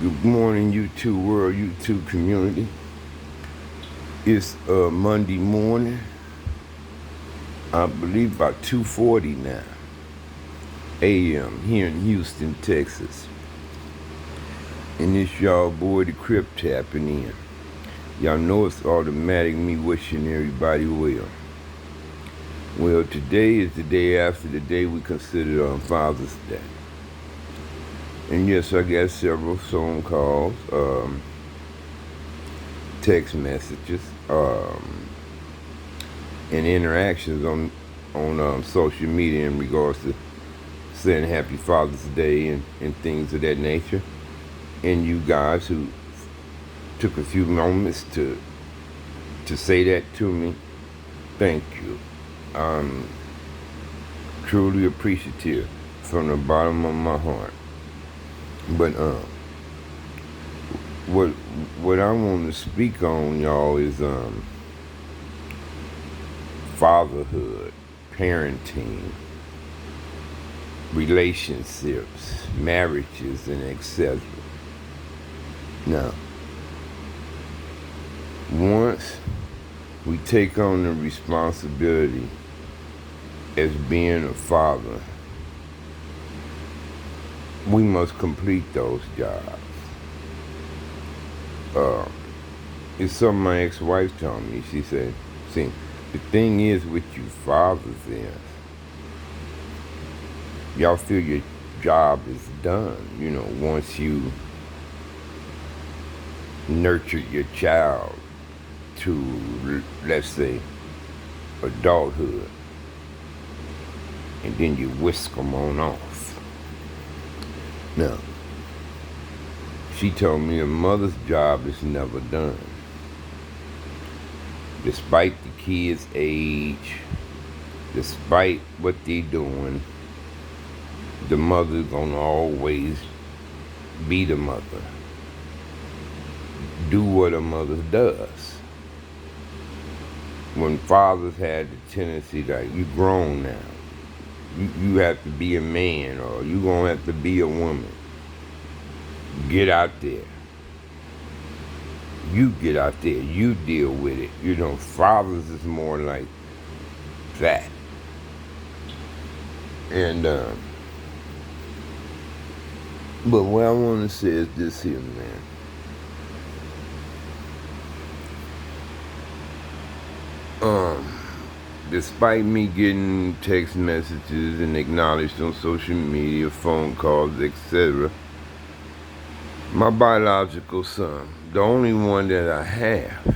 Good morning, YouTube world, YouTube community. It's Monday morning. I believe about 2:40 now, a.m. here in Houston, Texas. And it's y'all boy, the Crip, tapping in. Y'all know it's automatic me wishing everybody well. Well, today is the day after the day we consider on Father's Day. And yes, I got several phone calls, text messages, and interactions on social media in regards to saying Happy Father's Day and things of that nature. And you guys who took a few moments to say that to me, thank you. I'm truly appreciative from the bottom of my heart. But what I want to speak on, y'all, is fatherhood, parenting, relationships, marriages, and etc. Now, once we take on the responsibility as being a father, we must complete those jobs. It's something my ex-wife told me. She said, see, the thing is with you fathers is, y'all feel your job is done, once you nurture your child to, let's say, adulthood, and then you whisk them on off. Now, she told me a mother's job is never done. Despite the kids' age, despite what they're doing, the mother's gonna always be the mother. Do what a mother does. When fathers had the tendency like, you grown now, you have to be a man, or you gonna have to be a woman. Get out there. You get out there. You deal with it. Fathers is more like that. And but what I want to say is this here, man. Despite me getting text messages and acknowledged on social media, phone calls, etc., my biological son, the only one that I have,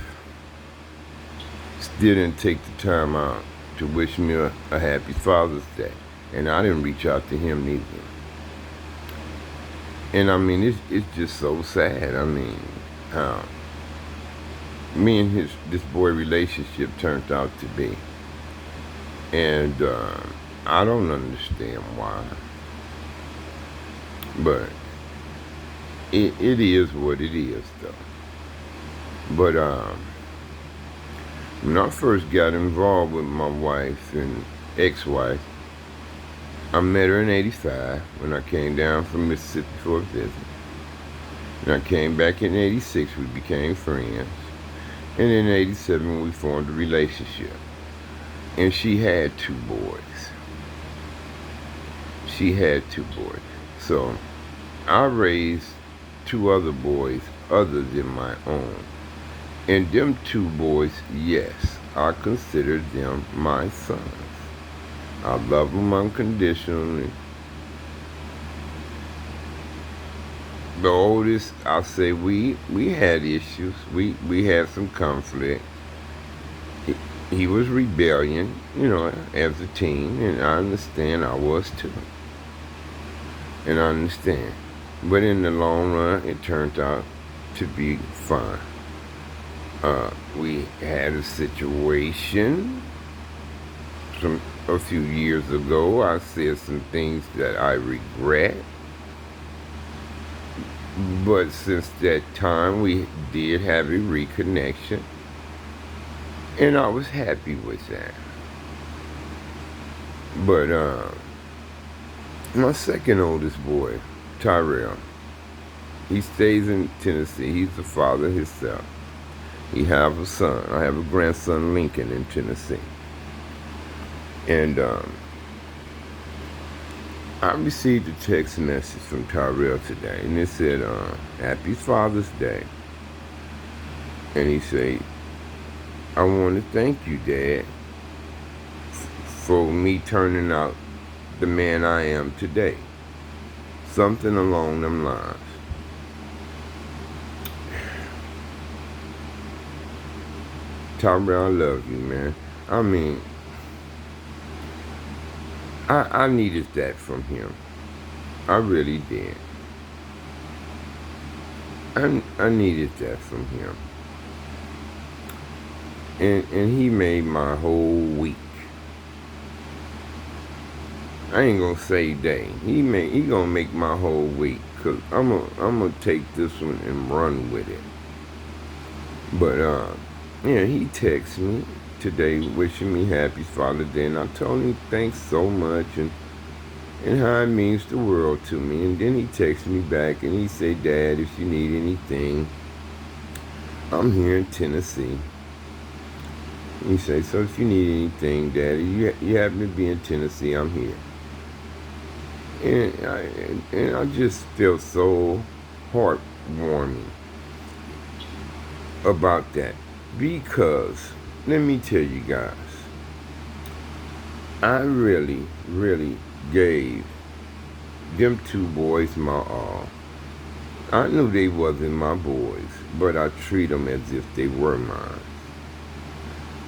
still didn't take the time out to wish me a happy Father's Day. And I didn't reach out to him neither. And I mean, it's just so sad. I mean, how me and this boy relationship turned out to be. And I don't understand why. But it is what it is, though. But when I first got involved with my wife and ex-wife, I met her in '85 when I came down from Mississippi for a visit. And I came back in '86, we became friends. And in '87, we formed a relationship. And she had two boys. So I raised two other boys other than my own. And them two boys, yes, I consider them my sons. I love them unconditionally. The oldest, I'll say we had issues. We had some conflict. He was rebellion, as a teen, and I understand I was too. And I understand. But in the long run, it turned out to be fine. We had a situation a few years ago. I said some things that I regret. But since that time, we did have a reconnection. And I was happy with that. But my second oldest boy, Tyrell, He stays in Tennessee. He's the father himself. He have a son. I have a grandson, Lincoln, in Tennessee. And I received a text message from Tyrell today, and it said, Happy Father's Day. And he said, I want to thank you, Dad, for me turning out the man I am today. Something along them lines. Tyrell, I love you, man. I mean, I needed that from him. I really did. I needed that from him. And he made my whole week. I ain't gonna say day. He gonna make my whole week. Cause I'm gonna take this one and run with it. But yeah, he texted me today wishing me happy Father's Day, and I told him thanks so much and how it means the world to me. And then he texted me back and he said, Dad, if you need anything, I'm here in Tennessee. He said, so if you need anything, Daddy, you happen to be in Tennessee, I'm here. And I just feel so heartwarming about that. Because, let me tell you guys, I really, really gave them two boys my all. I knew they wasn't my boys, but I treat them as if they were mine.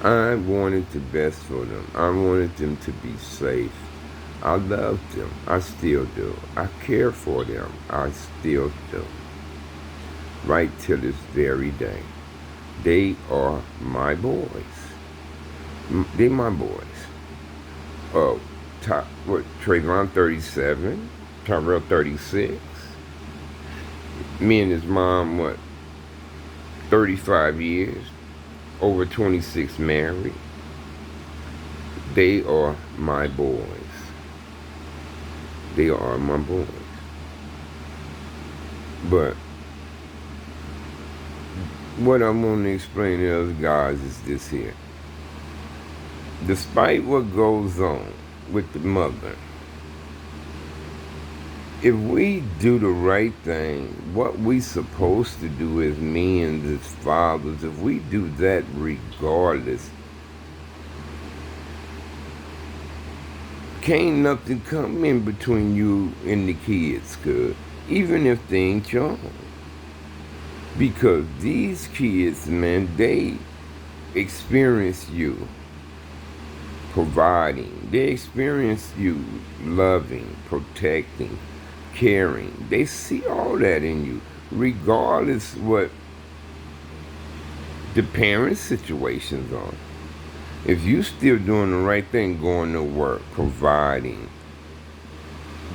I wanted the best for them. I wanted them to be safe. I loved them. I still do. I care for them. I still do. Right till this very day. They are my boys. They my boys. Trayvon 37, Tyrell 36. Me and his mom, 35 years. Over 26 married. They are my boys. They are my boys. But what I'm going to explain to us guys is this here. Despite what goes on with the mother, if we do the right thing, what we supposed to do as men, as fathers, if we do that regardless, can't nothing come in between you and the kids, cuz, even if they ain't young. Because these kids, man, they experience you providing. They experience you loving, protecting, caring. They see all that in you, regardless what the parents' situations are. If you still doing the right thing, going to work, providing,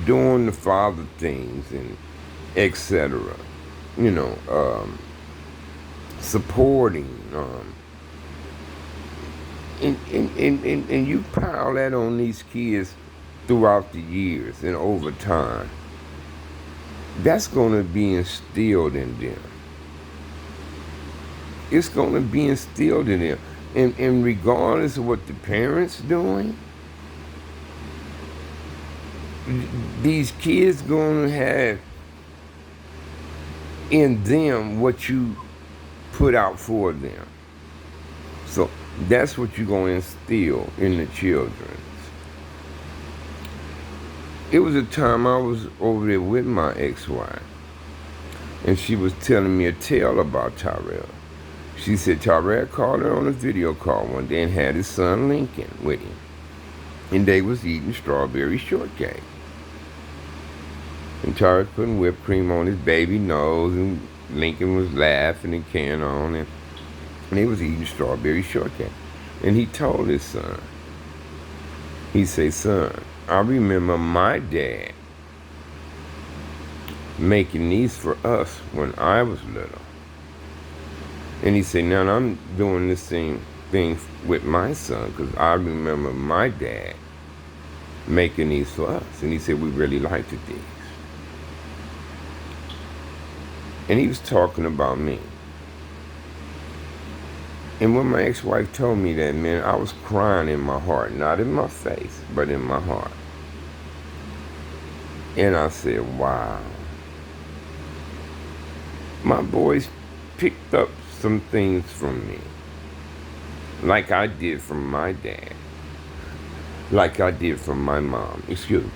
doing the father things, and etc., supporting, and you pile that on these kids throughout the years and over time, that's going to be instilled in them. It's going to be instilled in them. And regardless of what the parents doing, these kids going to have in them what you put out for them. So that's what you're going to instill in the children. It was a time I was over there with my ex-wife, and she was telling me a tale about Tyrell. She said Tyrell called her on a video call one day and had his son Lincoln with him, and they was eating strawberry shortcake. And Tyrell putting whipped cream on his baby nose, and Lincoln was laughing and carrying on, and they was eating strawberry shortcake. And he told his son, he said, son, I remember my dad making these for us when I was little. And he said, now I'm doing the same thing with my son because I remember my dad making these for us. And he said, we really liked these. And he was talking about me. And when my ex-wife told me that, man, I was crying in my heart. Not in my face, but in my heart. And I said, wow. My boys picked up some things from me. Like I did from my dad. Like I did from my mom. Excuse me.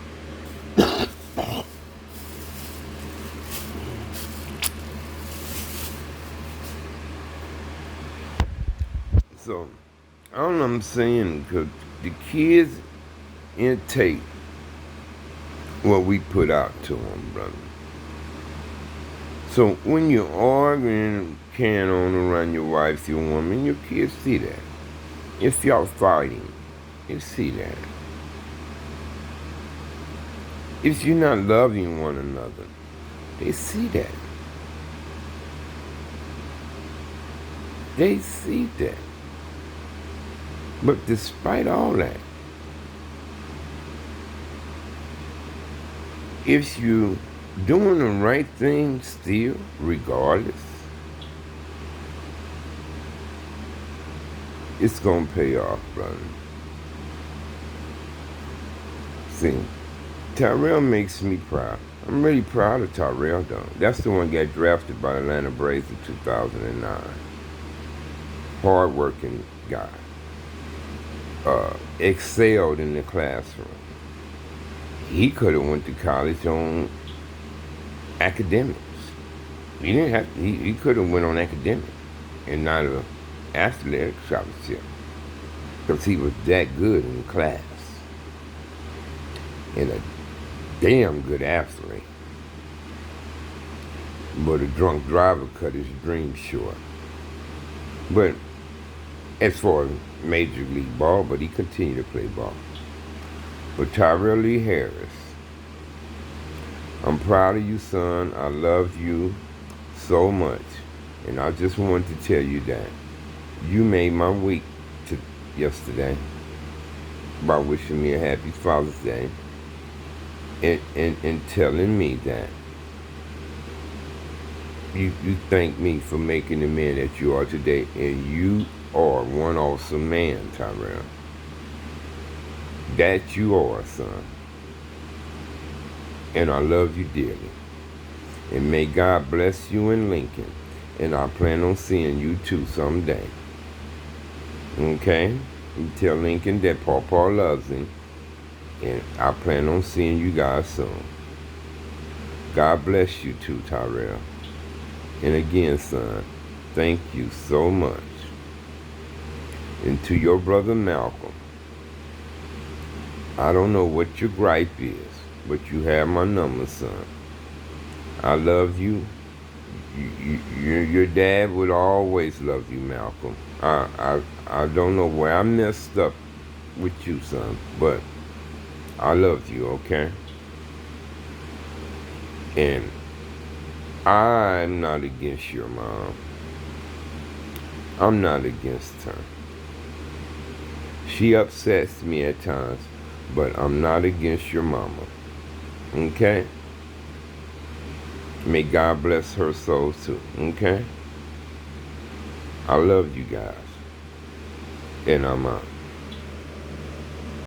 So, I don't know what I'm saying, because the kids intake what we put out to them, brother. So, when you're arguing, carrying on around your wife, your woman, your kids see that. If y'all fighting, you see that. If you're not loving one another, they see that. They see that. But despite all that, if you doing the right thing still, regardless, it's gonna pay off, brother. See, Tyrell makes me proud. I'm really proud of Tyrell, though. That's the one that got drafted by Atlanta Braves in 2009. Hard-working guy. Excelled in the classroom. He could have went to college on academics. He didn't have. He could have went on academics and not a athletic scholarship because he was that good in class and a damn good athlete. But a drunk driver cut his dreams short. But as far as Major League Ball, but he continued to play ball. But Tyrell Lee Harris, I'm proud of you, son. I love you so much. And I just wanted to tell you that you made my week yesterday by wishing me a happy Father's Day and telling me that you thank me for making the man that you are today. And you are one awesome man, Tyrell. That you are, son. And I love you dearly. And may God bless you in Lincoln. And I plan on seeing you too someday. Okay? You tell Lincoln that Pawpaw loves him. And I plan on seeing you guys soon. God bless you too, Tyrell. And again, son, thank you so much. And to your brother Malcolm, I don't know what your gripe is, but you have my number, son. I love you. Your dad would always love you, Malcolm. I don't know where I messed up with you, son, but I love you, okay? And I'm not against your mom. I'm not against her. She upsets me at times, but I'm not against your mama. Okay? May God bless her soul too. Okay? I love you guys. And I'm out.